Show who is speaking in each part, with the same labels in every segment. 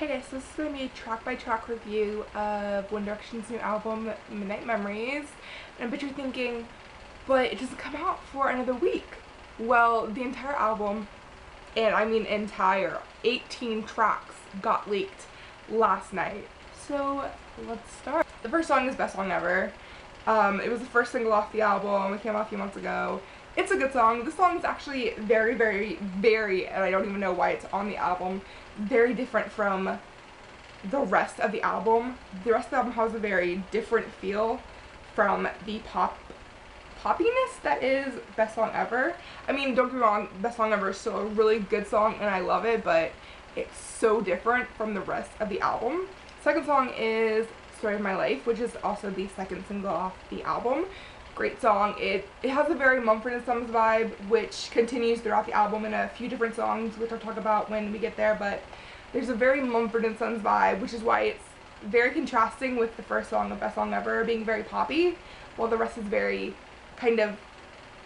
Speaker 1: Hey guys, so this is going to be a track-by-track review of One Direction's new album, Midnight Memories. And I bet you're thinking, but it doesn't come out for another week. Well, the entire album, and I mean entire, 18 tracks got leaked last night. So, let's start. The first song is Best Song Ever. It was the first single off the album. It came out a few months ago. It's a good song. This song is actually very, and I don't even know why it's on the album, very different from the rest of the album. The rest of the album has a very different feel from the poppiness that is Best Song Ever. I mean, don't get me wrong, Best Song Ever is still a really good song and I love it, but it's so different from the rest of the album. Second song is Story of My Life, which is also the second single off the album. Great song. It has a very Mumford & Sons vibe, which continues throughout the album in a few different songs, which I'll talk about when we get there, but there's a very Mumford & Sons vibe, which is why it's very contrasting with the first song of Best Song Ever being very poppy, while the rest is very kind of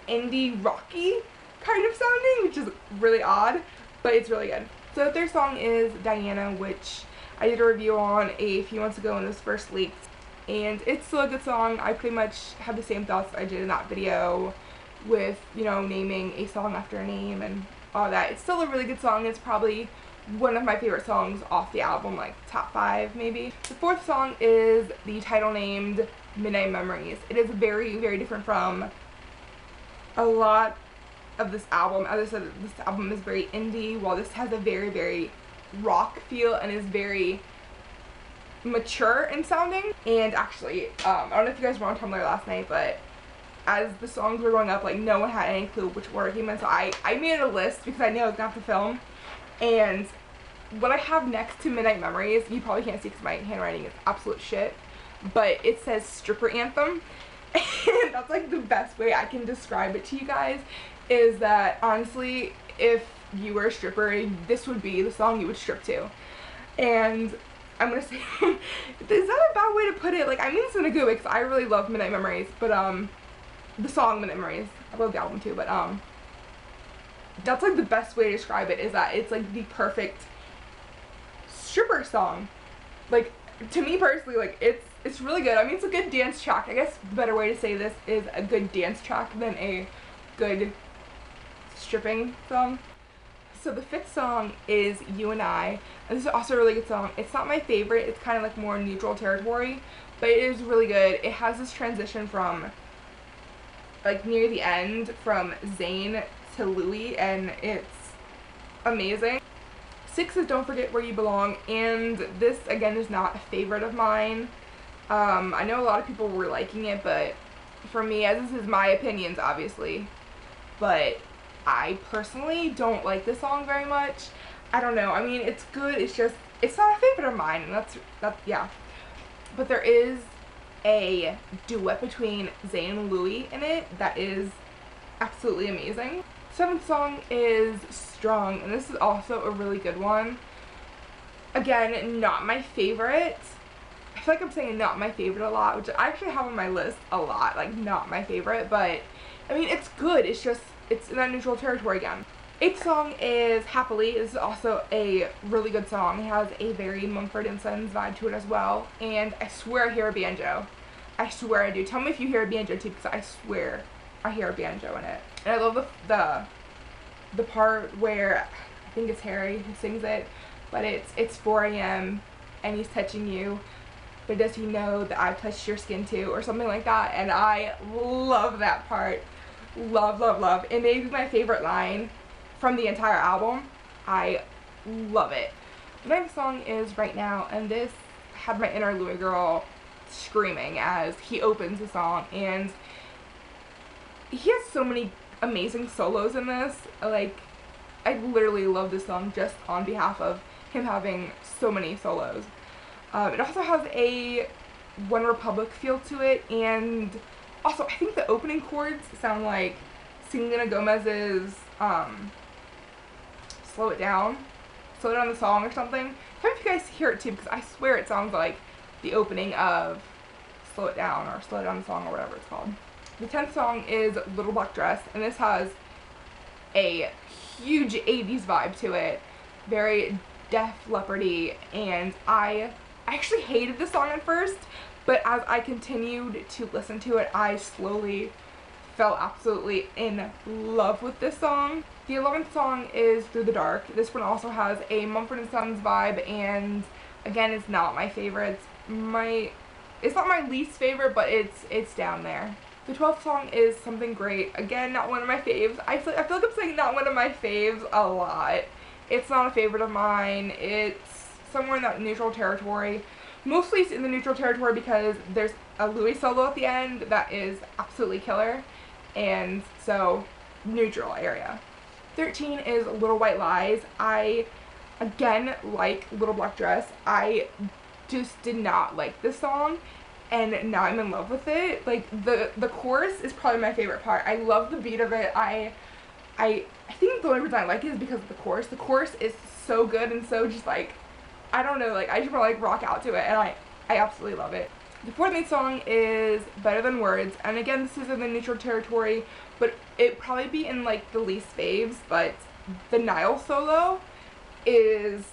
Speaker 1: indie rocky kind of sounding, which is really odd, but it's really good. So the third song is Diana, which I did a review on a few months ago when it was first leaked. And it's still a good song. I pretty much have the same thoughts I did in that video with, you know, naming a song after a name and all that. It's still a really good song. It's probably one of my favorite songs off the album, like top 5 maybe. The fourth song is the title named Midnight Memories. It is very different from a lot of this album. As I said, this album is very indie, while this has a very rock feel and is very mature in sounding. And actually, I don't know if you guys were on Tumblr last night, but as the songs were going up, like, no one had any clue which order came in, so I made a list because I knew I was gonna have to film. And what I have next to Midnight Memories, you probably can't see because my handwriting is absolute shit, but it says Stripper Anthem, and that's like the best way I can describe it to you guys, is that honestly, if you were a stripper, this would be the song you would strip to. And I'm gonna say, is that a bad way to put it? Like, I mean this in a good way because I really love Midnight Memories, but the song Midnight Memories, I love the album too, but that's like the best way to describe it, is that it's like the perfect stripper song. Like, to me personally, like, it's really good. I mean, it's a good dance track. I guess the better way to say this is a good dance track than a good stripping song. So the fifth song is You and I, and this is also a really good song. It's not my favorite, it's kind of like more neutral territory, but it is really good. It has this transition from, like, near the end, from Zayn to Louis, and it's amazing. 6 is Don't Forget Where You Belong, and this again is not a favorite of mine. I know a lot of people were liking it, but for me, as this is my opinions obviously, but I personally don't like this song very much. I don't know, I mean, it's good, it's just, it's not a favorite of mine, and that's yeah. But there is a duet between Zayn and Louis in it that is absolutely amazing. 7th song is Strong, and this is also a really good one. Again, not my favorite. I feel like I'm saying not my favorite a lot, which I actually have on my list a lot, like, not my favorite, but I mean, it's good, it's just, it's in that neutral territory again. 8th song is Happily. This is also a really good song. It has a very Mumford & Sons vibe to it as well, and I swear I hear a banjo. I swear I do. Tell me if you hear a banjo too, because I swear I hear a banjo in it. And I love the part where, I think it's Harry who sings it, but it's 4 a.m. and he's touching you, but does he know that I've touched your skin too, or something like that, and I love that part. Love. It may be my favorite line from the entire album. I love it. The next song is Right Now, and this had my inner Louis girl screaming as he opens the song, and he has so many amazing solos in this. Like, I literally love this song just on behalf of him having so many solos. It also has a One Republic feel to it, and also I think the opening chords sound like Selena Gomez's Slow It Down the song or something. Tell me if you guys hear it too, because I swear it sounds like the opening of Slow It Down, or Slow It Down the song, or whatever it's called. The 10th song is Little Black Dress, and this has a huge 80s vibe to it. Very Def Leppard-y, and I actually hated the song at first, but as I continued to listen to it, I slowly fell absolutely in love with this song. The 11th song is Through the Dark. This one also has a Mumford & Sons vibe, and again, it's not my favorite. It's not my least favorite, but it's down there. The 12th song is Something Great. Again, not one of my faves. I feel like I'm saying not one of my faves a lot. It's not a favorite of mine. It's somewhere in that neutral territory. Mostly it's in the neutral territory because there's a Louis solo at the end that is absolutely killer. And so, neutral area. 13 is Little White Lies. I, again, like Little Black Dress. I just did not like this song, and now I'm in love with it. Like, the chorus is probably my favorite part. I love the beat of it. I think the only reason I like it is because of the chorus. The chorus is so good and so just like, I don't know, like, I just want to like rock out to it, and I absolutely love it. The 14th song is Better Than Words, and again, this is in the neutral territory, but it'd probably be in like the least faves, but the Niall solo is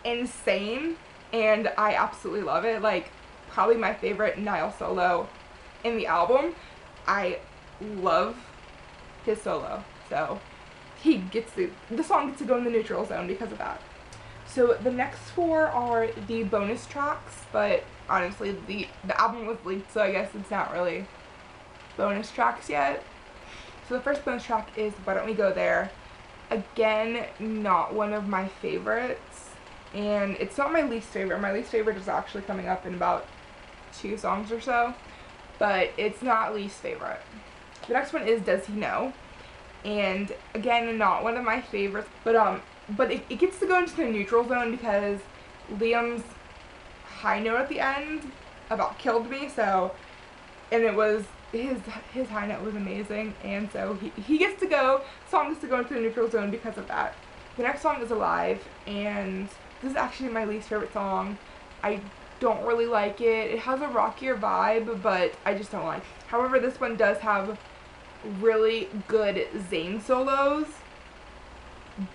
Speaker 1: insane, and I absolutely love it. Like, probably my favorite Niall solo in the album. I love his solo, so the song gets to go in the neutral zone because of that. So the next 4 are the bonus tracks, but honestly the album was leaked, so I guess it's not really bonus tracks yet. So the first bonus track is Why Don't We Go There. Again, not one of my favorites, and it's not my least favorite. My least favorite is actually coming up in about 2 songs or so, but it's not least favorite. The next one is Does He Know, and again, not one of my favorites, but it gets to go into the neutral zone because Liam's high note at the end about killed me, so, and it was, his high note was amazing, and so he gets to go, song gets to go into the neutral zone because of that. The next song is Alive, and this is actually my least favorite song. I don't really like it. It has a rockier vibe, but I just don't like it. However, this one does have really good Zayn solos,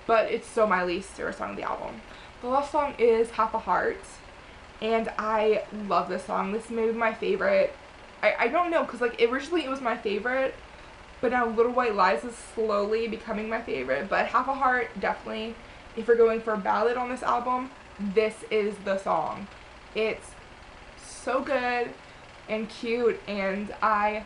Speaker 1: but it's still my least favorite song of the album. The last song is Half a Heart, and I love this song. This is maybe my favorite. I don't know, because like originally it was my favorite, but now Little White Lies is slowly becoming my favorite. But Half a Heart, definitely, if you're going for a ballad on this album, this is the song. It's so good and cute, and I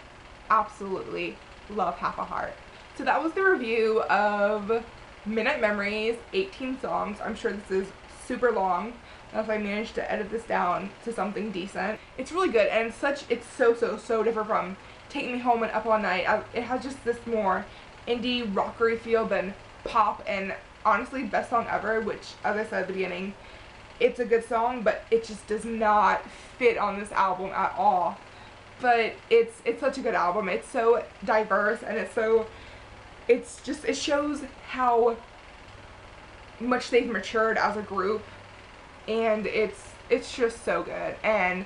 Speaker 1: absolutely love Half a Heart. So that was the review of Midnight Memories, 18 songs. I'm sure this is super long, if I managed to edit this down to something decent. It's really good, and it's so different from Take Me Home and Up All Night. It has just this more indie rockery feel than pop, and honestly, best song ever, which, as I said at the beginning, it's a good song, but it just does not fit on this album at all. But it's such a good album. It's so diverse, and it shows how much they've matured as a group, and it's just so good, and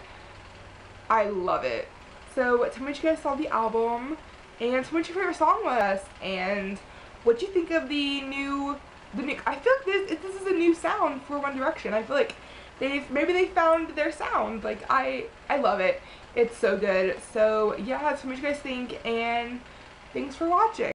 Speaker 1: I love it. So tell me what you guys saw the album, and tell me what your favorite song was, and what you think of the new. I feel like this is a new sound for One Direction. I feel like maybe they found their sound. Like, I love it. It's so good. So yeah, tell me what you guys think, and thanks for watching.